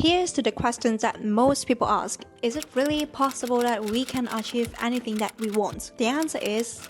Here's to the questions that most people ask. Is it really possible that we can achieve anything that we want? The answer is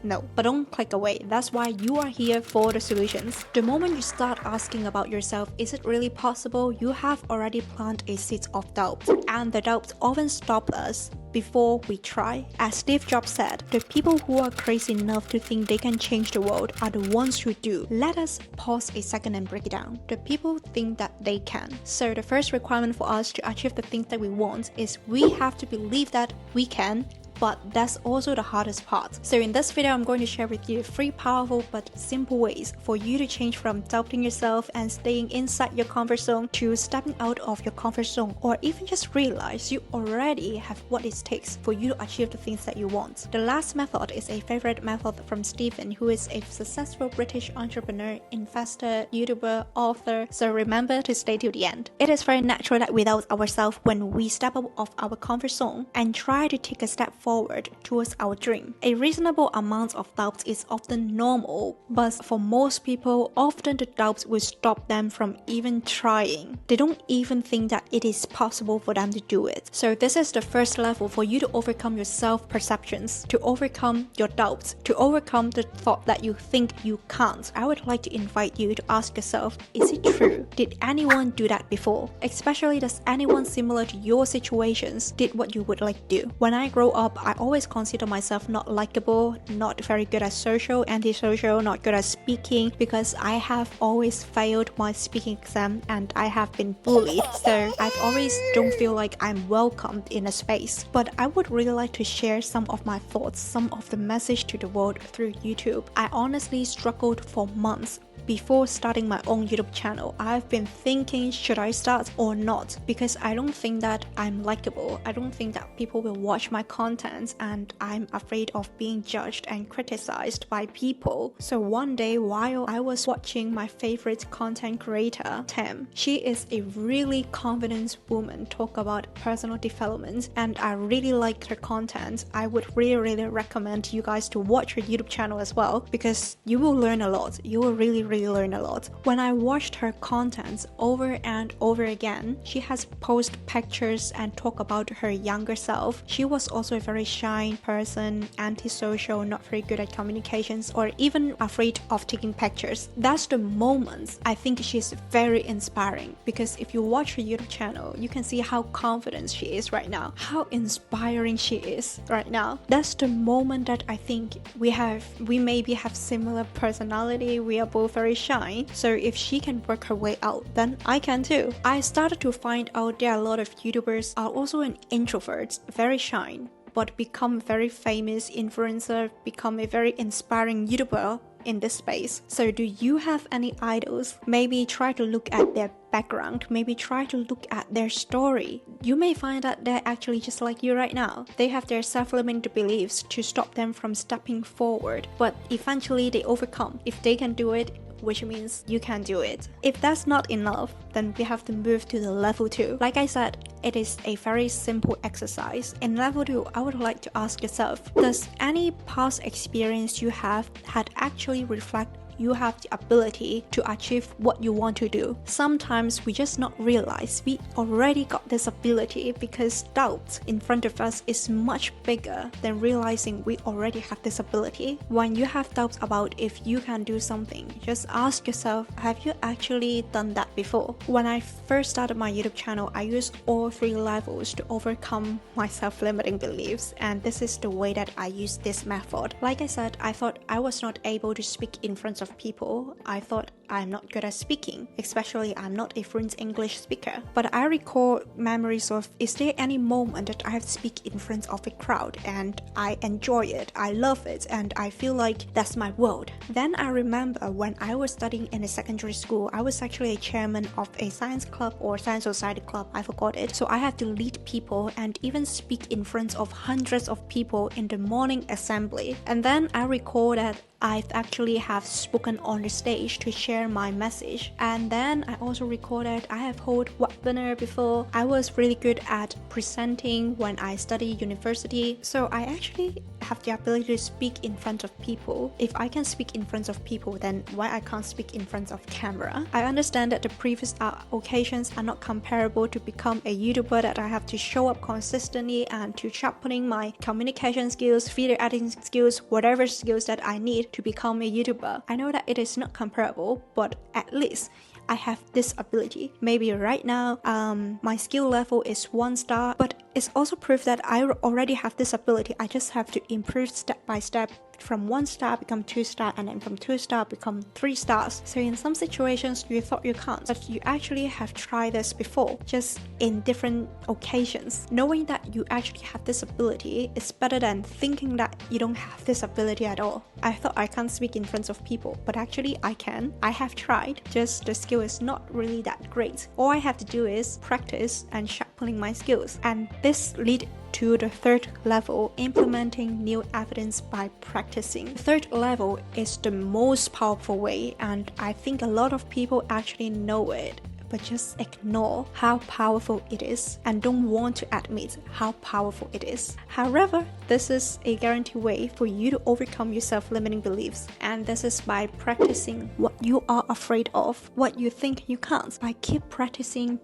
no, but don't click away. That's why you are here for the solutions. The moment you start asking about yourself, is it really possible? You have already planted a seed of doubt. And the doubts often stop us before we try. As Steve Jobs said, the people who are crazy enough to think they can change the world are the ones who do. Let us pause a second and break it down. The people think that they can. So the first requirement for us to achieve the things that we want is we have to believe that we can. But that's also the hardest part. So in this video, I'm going to share with you 3 powerful but simple ways for you to change from doubting yourself and staying inside your comfort zone to stepping out of your comfort zone, or even just realize you already have what it takes for you to achieve the things that you want. The last method is a favorite method from Stephen, who is a successful British entrepreneur, investor, YouTuber, author. So remember to stay till the end. It is very natural that we doubt ourselves when we step out of our comfort zone and try to take a step forward towards our dream. A reasonable amount of doubt is often normal, but for most people, often the doubts will stop them from even trying. They don't even think that it is possible for them to do it. So this is the first level for you to overcome your self-perceptions, to overcome your doubts, to overcome the thought that you think you can't. I would like to invite you to ask yourself, is it true? Did anyone do that before? Especially, does anyone similar to your situations did what you would like to do? When I grow up, I always consider myself not likable, not very good at social, antisocial, not good at speaking, because I have always failed my speaking exam and I have been bullied. So I've always don't feel like I'm welcomed in a space. But I would really like to share some of my thoughts, some of the message to the world through YouTube. I honestly struggled for months. Before starting my own YouTube channel, I've been thinking, should I start or not? Because I don't think that I'm likable. I don't think that people will watch my content, and I'm afraid of being judged and criticized by people. So one day while I was watching my favorite content creator, Tam, she is a really confident woman, talk about personal development, and I really liked her content. I would really recommend you guys to watch her YouTube channel as well, because you will learn a lot. You will really learn a lot. When I watched her content over and over again, she has posted pictures and talk about her younger self. She was also a very shy person, antisocial, not very good at communications, or even afraid of taking pictures. That's the moments I think she's very inspiring, because if you watch her YouTube channel, you can see how confident she is right now, how inspiring she is right now. That's the moment that I think we maybe have similar personality. We are both very shy, so if she can work her way out, then I can too. I started to find out there are a lot of YouTubers are also an introvert, very shy, but become very famous influencer, become a very inspiring YouTuber in this space. So do you have any idols? Maybe try to look at their background, maybe try to look at their story. You may find that they're actually just like you right now. They have their self-limiting beliefs to stop them from stepping forward, but eventually they overcome. If they can do it, which means you can do it. If that's not enough, then we have to move to the level 2. Like I said, it is a very simple exercise. In level 2, I would like to ask yourself, does any past experience you have had actually reflect you have the ability to achieve what you want to do? Sometimes we just not realize we already got this ability, because doubt in front of us is much bigger than realizing we already have this ability. When you have doubts about if you can do something, just ask yourself, have you actually done that before? When I first started my YouTube channel, I used all 3 levels to overcome my self-limiting beliefs, and this is the way that I use this method. Like I said, I thought I was not able to speak in front of people. I thought I'm not good at speaking, especially I'm not a fluent English speaker. But I recall memories of, is there any moment that I have to speak in front of a crowd and I enjoy it, I love it, and I feel like that's my world. Then I remember when I was studying in a secondary school, I was actually a chairman of a science club or science society club, I forgot it. So I had to lead people and even speak in front of hundreds of people in the morning assembly. And then I recall that I've actually have spoken on the stage to share share my message. And then I also recorded, I have held webinar before. I was really good at presenting when I studied university. So I actually have the ability to speak in front of people. If I can speak in front of people, then why I can't speak in front of camera? I understand that the previous occasions are not comparable to become a YouTuber, that I have to show up consistently and to sharpening my communication skills, video editing skills, whatever skills that I need to become a YouTuber. I know that it is not comparable, but at least I have this ability. Maybe right now, my skill level is 1 star, but it's also proof that I already have this ability. I just have to improve step by step. From 1 star become 2 star, and then from 2 star become 3 stars. So in some situations you thought you can't, but you actually have tried this before, just in different occasions. Knowing that you actually have this ability is better than thinking that you don't have this ability at all. I thought I can't speak in front of people, but actually I can. I have tried, just the skill is not really that great. All I have to do is practice and sharpening my skills, and this lead to the 3rd level, implementing new evidence by practicing. The 3rd level is the most powerful way, and I think a lot of people actually know it, but just ignore how powerful it is and don't want to admit how powerful it is. However, this is a guaranteed way for you to overcome your self-limiting beliefs, and this is by practicing what you are afraid of, what you think you can't. By keep practicing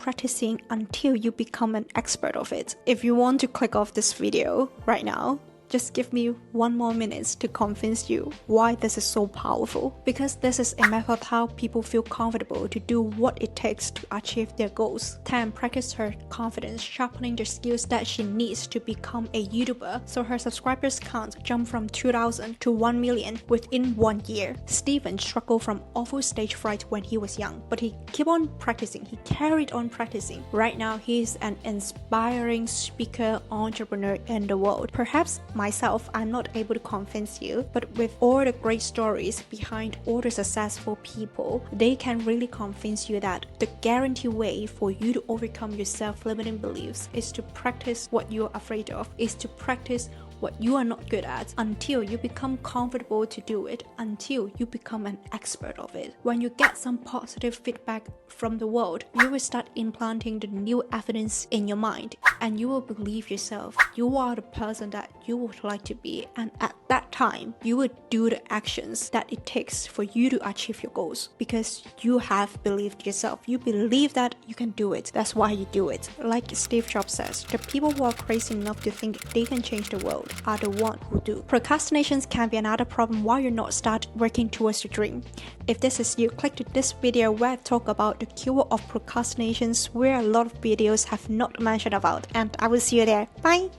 until you become an expert of it. If you want to click off this video right now, just give me 1 more minute to convince you why this is so powerful. Because this is a method how people feel comfortable to do what it takes to achieve their goals. Tam practiced her confidence, sharpening the skills that she needs to become a YouTuber, so her subscribers count jumped from 2,000 to 1 million within 1 year. Steven struggled from awful stage fright when he was young, but he kept on practicing. He carried on practicing. Right now, he's an inspiring speaker, entrepreneur in the world. Perhaps myself, I'm not able to convince you, but with all the great stories behind all the successful people, they can really convince you that the guaranteed way for you to overcome your self-limiting beliefs is to practice what you're afraid of, is to practice what you are not good at until you become comfortable to do it, until you become an expert of it. When you get some positive feedback from the world, you will start implanting the new evidence in your mind, and you will believe yourself. You are the person that you would like to be, and at that time, you will do the actions that it takes for you to achieve your goals, because you have believed yourself. You believe that you can do it. That's why you do it. Like Steve Jobs says, the people who are crazy enough to think they can change the world are the one who do. Procrastinations can be another problem why you're not start working towards your dream. If this is you, click to this video where I talk about the cure of procrastinations, where a lot of videos have not mentioned about, and I will see you there. Bye!